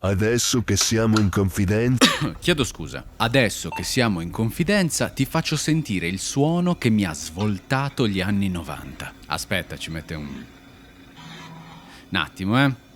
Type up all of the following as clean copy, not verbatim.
Adesso che siamo in confidenza... Chiedo scusa. Adesso che siamo in confidenza ti faccio sentire il suono che mi ha svoltato gli anni 90. Aspetta, ci mette un attimo,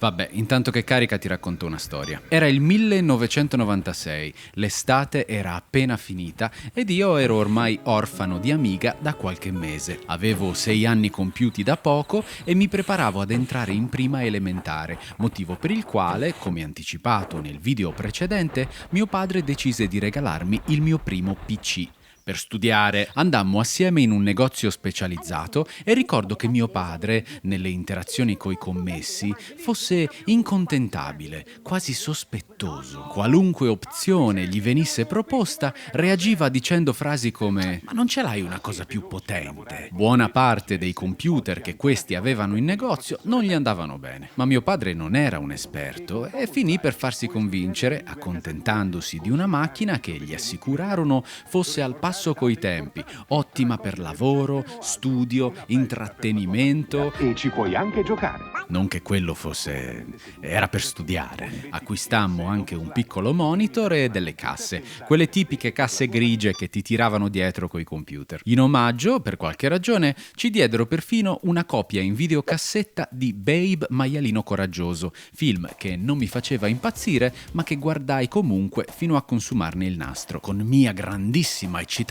Vabbè, intanto che carica ti racconto una storia. Era il 1996, l'estate era appena finita ed io ero ormai orfano di Amiga da qualche mese. Avevo 6 anni compiuti da poco e mi preparavo ad entrare in prima elementare, motivo per il quale, come anticipato nel video precedente, mio padre decise di regalarmi il mio primo PC. Per studiare andammo assieme in un negozio specializzato e ricordo che mio padre, nelle interazioni coi commessi, fosse incontentabile, quasi sospettoso. Qualunque opzione gli venisse proposta, reagiva dicendo frasi come «Ma non ce l'hai una cosa più potente?» Buona parte dei computer che questi avevano in negozio non gli andavano bene, ma mio padre non era un esperto e finì per farsi convincere, accontentandosi di una macchina che gli assicurarono fosse al passo coi tempi, ottima per lavoro, studio, intrattenimento. E ci puoi anche giocare. Non che quello fosse... era per studiare. Acquistammo anche un piccolo monitor e delle casse, quelle tipiche casse grigie che ti tiravano dietro coi computer. In omaggio, per qualche ragione, ci diedero perfino una copia in videocassetta di Babe Maialino Coraggioso, film che non mi faceva impazzire, ma che guardai comunque fino a consumarne il nastro. Con mia grandissima eccitazione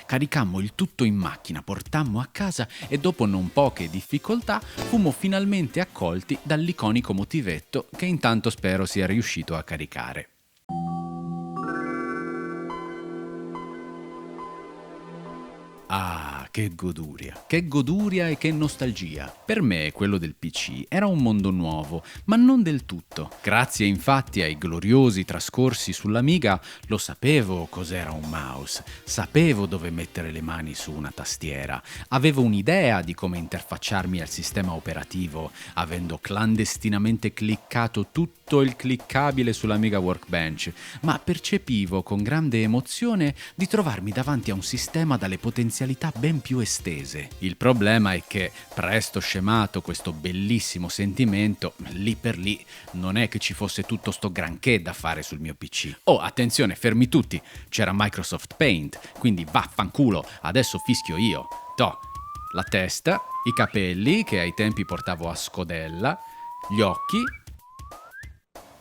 caricammo il tutto in macchina, portammo a casa e dopo non poche difficoltà fummo finalmente accolti dall'iconico motivetto che intanto spero sia riuscito a caricare. Ah, che goduria e che nostalgia. Per me quello del PC era un mondo nuovo, ma non del tutto. Grazie infatti ai gloriosi trascorsi sull'Amiga lo sapevo cos'era un mouse, sapevo dove mettere le mani su una tastiera, avevo un'idea di come interfacciarmi al sistema operativo, avendo clandestinamente cliccato tutto il cliccabile sull'Amiga Workbench, ma percepivo con grande emozione di trovarmi davanti a un sistema dalle potenzialità ben più estese. Il problema è che, presto scemato questo bellissimo sentimento, lì per lì non è che ci fosse tutto sto granché da fare sul mio PC. Oh, attenzione, fermi tutti, c'era Microsoft Paint, quindi vaffanculo, adesso fischio io. Toh, la testa, i capelli, che ai tempi portavo a scodella, gli occhi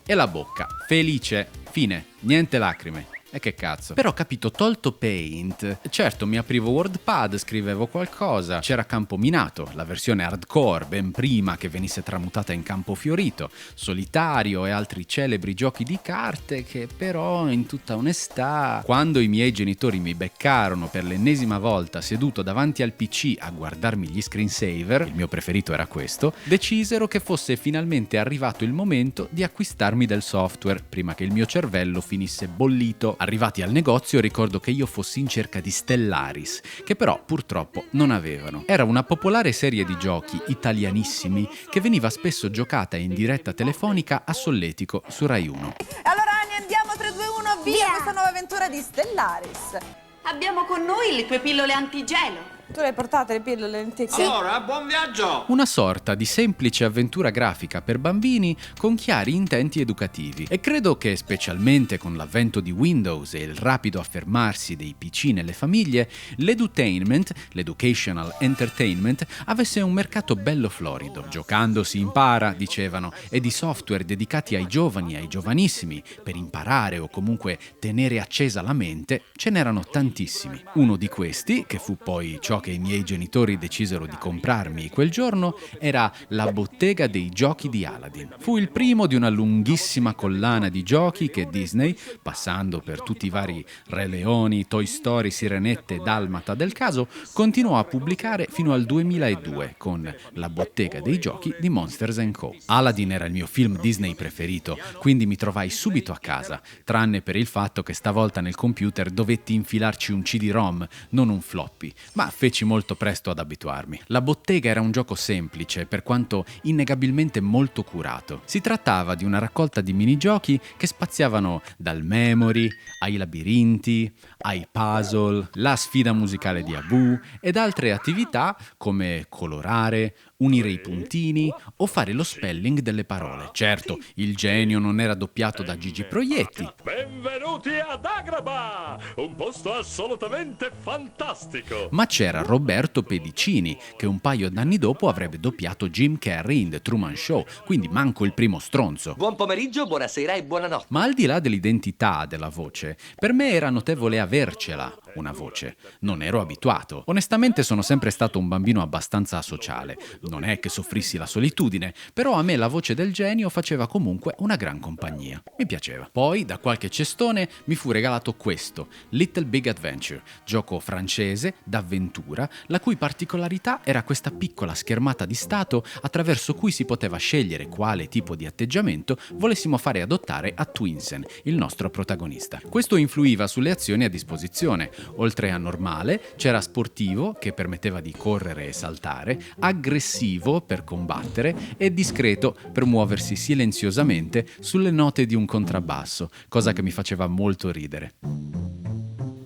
e la bocca. Felice, fine, niente lacrime. E che cazzo. Però capito, tolto Paint, certo mi aprivo WordPad, scrivevo qualcosa, c'era Campo Minato, la versione hardcore, ben prima che venisse tramutata in Campo Fiorito, Solitario e altri celebri giochi di carte che però, in tutta onestà, quando i miei genitori mi beccarono per l'ennesima volta seduto davanti al PC a guardarmi gli screensaver, il mio preferito era questo, decisero che fosse finalmente arrivato il momento di acquistarmi del software, prima che il mio cervello finisse bollito. Arrivati al negozio ricordo che io fossi in cerca di Stellaris, che però purtroppo non avevano. Era una popolare serie di giochi italianissimi che veniva spesso giocata in diretta telefonica a Solletico su Rai 1. Allora Ani, andiamo 3, 2, 1, via questa nuova avventura di Stellaris. Abbiamo con noi le tue pillole antigelo. Tu le hai portate le pillole lenticchie? Allora, buon viaggio! Una sorta di semplice avventura grafica per bambini con chiari intenti educativi. E credo che, specialmente con l'avvento di Windows e il rapido affermarsi dei PC nelle famiglie, l'edutainment, l'educational entertainment, avesse un mercato bello florido. Giocando si impara, dicevano, e di software dedicati ai giovani, ai giovanissimi, per imparare o comunque tenere accesa la mente, ce n'erano tantissimi. Uno di questi, che fu poi ciò che i miei genitori decisero di comprarmi quel giorno, era La bottega dei giochi di Aladdin. Fu il primo di una lunghissima collana di giochi che Disney, passando per tutti i vari Re Leoni, Toy Story, Sirenette e Dalmata del caso, continuò a pubblicare fino al 2002 con La bottega dei giochi di Monsters & Co. Aladdin era il mio film Disney preferito, quindi mi trovai subito a casa, tranne per il fatto che stavolta nel computer dovetti infilarci un CD-ROM, non un floppy, ma feci feci molto presto ad abituarmi. La bottega era un gioco semplice, per quanto innegabilmente molto curato. Si trattava di una raccolta di minigiochi che spaziavano dal memory ai labirinti, ai puzzle, la sfida musicale di Abu ed altre attività come colorare, unire i puntini o fare lo spelling delle parole. Certo, il genio non era doppiato da Gigi Proietti. Benvenuti ad Agrabah, un posto assolutamente fantastico. Ma c'era Roberto Pedicini, che un paio d'anni dopo avrebbe doppiato Jim Carrey in The Truman Show, quindi manco il primo stronzo. Buon pomeriggio, buonasera e buonanotte. Ma al di là dell'identità della voce, per me era notevole avercela una voce. Non ero abituato. Onestamente sono sempre stato un bambino abbastanza sociale. Non è che soffrissi la solitudine, però a me la voce del genio faceva comunque una gran compagnia. Mi piaceva. Poi, da qualche cestone, mi fu regalato questo, Little Big Adventure, gioco francese d'avventura, la cui particolarità era questa piccola schermata di stato attraverso cui si poteva scegliere quale tipo di atteggiamento volessimo fare adottare a Twinsen, il nostro protagonista. Questo influiva sulle azioni a disposizione. Oltre a normale, c'era sportivo, che permetteva di correre e saltare, aggressivo per combattere e discreto per muoversi silenziosamente sulle note di un contrabbasso, cosa che mi faceva molto ridere.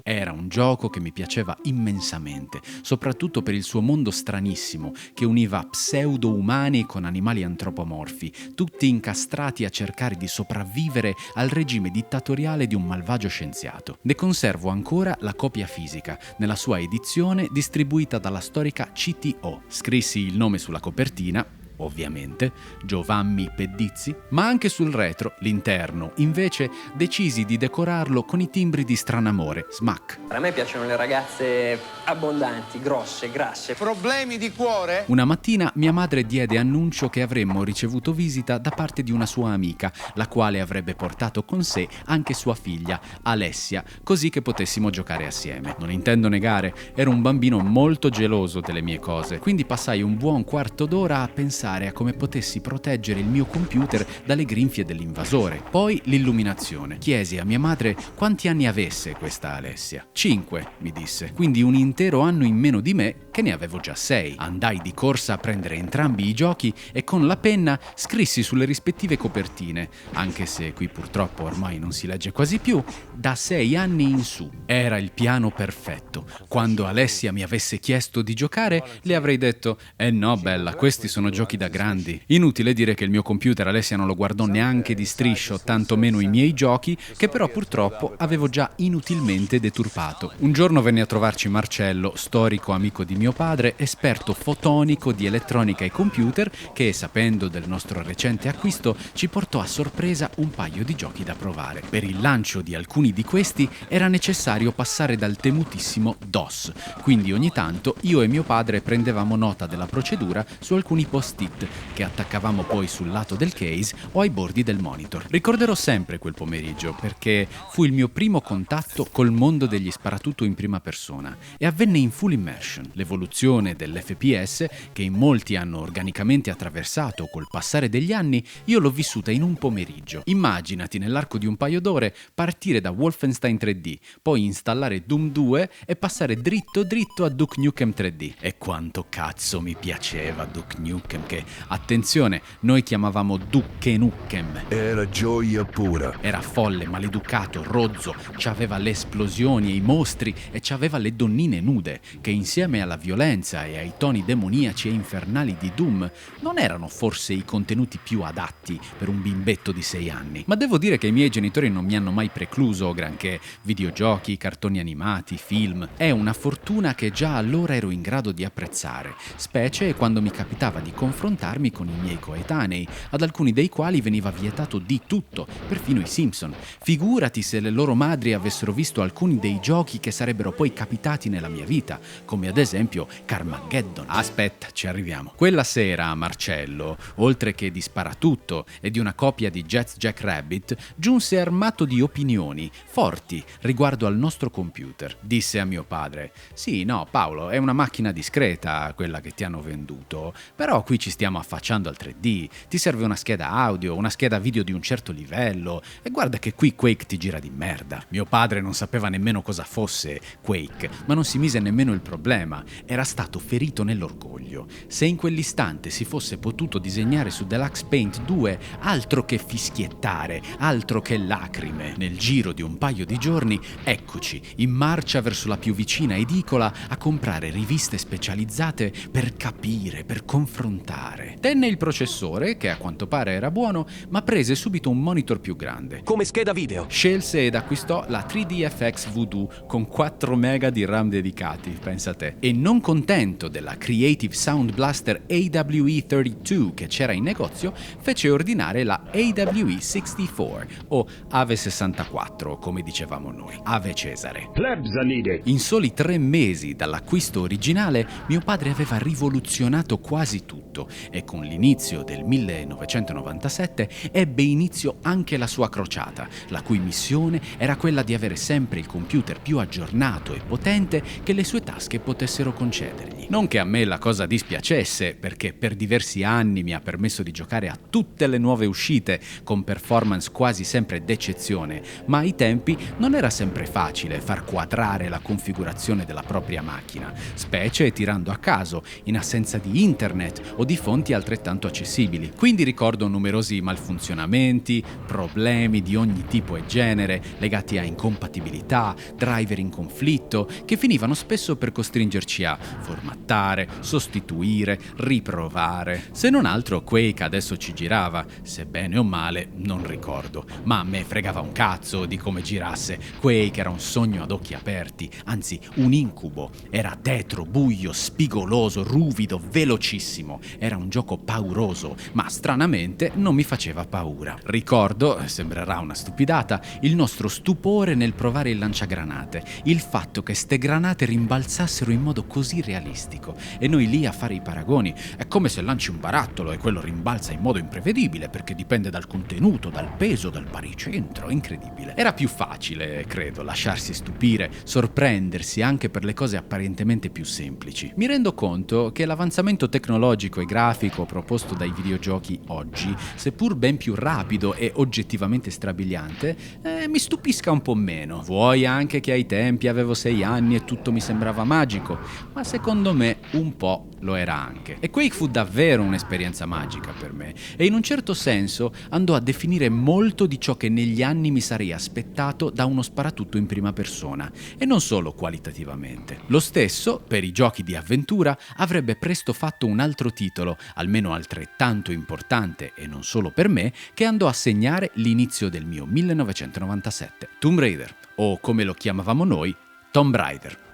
Era un gioco che mi piaceva immensamente, soprattutto per il suo mondo stranissimo, che univa pseudo-umani con animali antropomorfi, tutti incastrati a cercare di sopravvivere al regime dittatoriale di un malvagio scienziato. Ne conservo ancora la copia fisica, nella sua edizione distribuita dalla storica CTO. Scrissi il nome sulla copertina, ovviamente, Giovanni Pedizzi, ma anche sul retro, l'interno, invece, decisi di decorarlo con i timbri di Stranamore, Smack. A me piacciono le ragazze abbondanti, grosse, grasse. Problemi di cuore? Una mattina mia madre diede annuncio che avremmo ricevuto visita da parte di una sua amica, la quale avrebbe portato con sé anche sua figlia, Alessia, così che potessimo giocare assieme. Non intendo negare, ero un bambino molto geloso delle mie cose, quindi passai un buon quarto d'ora a pensare a come potessi proteggere il mio computer dalle grinfie dell'invasore. Poi l'illuminazione. Chiesi a mia madre quanti anni avesse questa Alessia. 5, mi disse, quindi un intero anno in meno di me, che ne avevo già 6. Andai di corsa a prendere entrambi i giochi e con la penna scrissi sulle rispettive copertine, anche se qui purtroppo ormai non si legge quasi più, da 6 anni in su. Era il piano perfetto. Quando Alessia mi avesse chiesto di giocare, le avrei detto: "Eh no, bella, questi sono giochi da grandi". Inutile dire che il mio computer Alessia non lo guardò neanche di striscio, tantomeno i miei giochi, che però purtroppo avevo già inutilmente deturpato. Un giorno venne a trovarci Marcello, storico amico di mio padre, esperto fotonico di elettronica e computer, che, sapendo del nostro recente acquisto, ci portò a sorpresa un paio di giochi da provare. Per il lancio di alcuni di questi era necessario passare dal temutissimo DOS, quindi ogni tanto io e mio padre prendevamo nota della procedura su alcuni post-it che attaccavamo poi sul lato del case o ai bordi del monitor. Ricorderò sempre quel pomeriggio perché fu il mio primo contatto col mondo degli sparatutto in prima persona e avvenne in full immersion. L'evoluzione dell'FPS, che in molti hanno organicamente attraversato col passare degli anni, io l'ho vissuta in un pomeriggio. Immaginati nell'arco di un paio d'ore partire da Wolfenstein 3D, poi installare Doom 2 e passare dritto a Duke Nukem 3D. E quanto cazzo mi piaceva Duke Nukem, che, attenzione, noi chiamavamo Duke Nukem. Era gioia pura. Era folle, maleducato, rozzo, c'aveva le esplosioni e i mostri e c'aveva le donnine nude, che insieme alla violenza e ai toni demoniaci e infernali di Doom non erano forse i contenuti più adatti per un bimbetto di 6 anni. Ma devo dire che i miei genitori non mi hanno mai precluso granché: videogiochi, cartoni animati, film. È una fortuna che già allora ero in grado di apprezzare, specie quando mi capitava di confrontarmi con i miei coetanei, ad alcuni dei quali veniva vietato di tutto, perfino i Simpson. Figurati se le loro madri avessero visto alcuni dei giochi che sarebbero poi capitati nella mia vita, come ad esempio Carmageddon. Aspetta, ci arriviamo. Quella sera Marcello, oltre che di sparatutto e di una copia di Jets Jack Rabbit, giunse armato di opinioni forti riguardo al nostro computer. Disse a mio padre: "Sì, no, Paolo, è una macchina discreta quella che ti hanno venduto, però qui ci stiamo affacciando al 3D, ti serve una scheda audio, una scheda video di un certo livello, e guarda che qui Quake ti gira di merda. Mio padre non sapeva nemmeno cosa fosse Quake, ma non si mise nemmeno il problema, era stato ferito nell'orgoglio. Se in quell'istante si fosse potuto disegnare su Deluxe Paint 2, altro che fischiettare, altro che lacrime. Nel giro di un paio di giorni, eccoci, in marcia verso la più vicina edicola a comprare riviste specializzate per capire, per confrontare. Tenne il processore, che a quanto pare era buono, ma prese subito un monitor più grande. Come scheda video. Scelse ed acquistò la 3DFX Voodoo con 4 mega di RAM dedicati, pensa te. E non contento della Creative Sound Blaster AWE32 che c'era in negozio, fece ordinare la AWE64 o Ave 64, come dicevamo noi, Ave Cesare. In soli 3 mesi dall'acquisto originale, mio padre aveva rivoluzionato quasi tutto e con l'inizio del 1997 ebbe inizio anche la sua crociata, la cui missione era quella di avere sempre il computer più aggiornato e potente che le sue tasche potessero concedergli. Non che a me la cosa dispiacesse, perché per diversi anni mi ha permesso di giocare a tutte le nuove uscite con performance quasi sempre d'eccezione, ma ai tempi non era sempre facile far quadrare la configurazione della propria macchina, specie tirando a caso, in assenza di internet o di fonti altrettanto accessibili. Quindi ricordo numerosi malfunzionamenti, problemi di ogni tipo e genere legati a incompatibilità, driver in conflitto, che finivano spesso per costringerci a formattare, sostituire, riprovare. Se non altro Quake adesso ci girava, se bene o male non ricordo, ma a me fregava un cazzo di come girasse. Quake era un sogno ad occhi aperti, anzi un incubo. Era tetro, buio, spigoloso, ruvido, velocissimo. Era un gioco pauroso, ma stranamente non mi faceva paura. Ricordo, sembrerà una stupidata, il nostro stupore nel provare il lanciagranate, il fatto che ste granate rimbalzassero in modo così realistico e noi lì a fare i paragoni. È come se lanci un barattolo e quello rimbalza in modo imprevedibile perché dipende dal contenuto, dal peso, dal baricentro, è incredibile. Era più facile, credo, lasciarsi stupire, sorprendersi anche per le cose apparentemente più semplici. Mi rendo conto che l'avanzamento tecnologico e grafico proposto dai videogiochi oggi, seppur ben più rapido e oggettivamente strabiliante, mi stupisca un po' meno. Vuoi anche che ai tempi avevo 6 anni e tutto mi sembrava magico, ma secondo me un po' lo era anche. E Quake fu davvero un'esperienza magica per me e in un certo senso andò a definire molto di ciò che negli anni mi sarei aspettato da uno sparatutto in prima persona, e non solo qualitativamente. Lo stesso, per i giochi di avventura, avrebbe presto fatto un altro titolo, almeno altrettanto importante e non solo per me, che andò a segnare l'inizio del mio 1997, Tomb Raider, o come lo chiamavamo noi, Tomb Raider.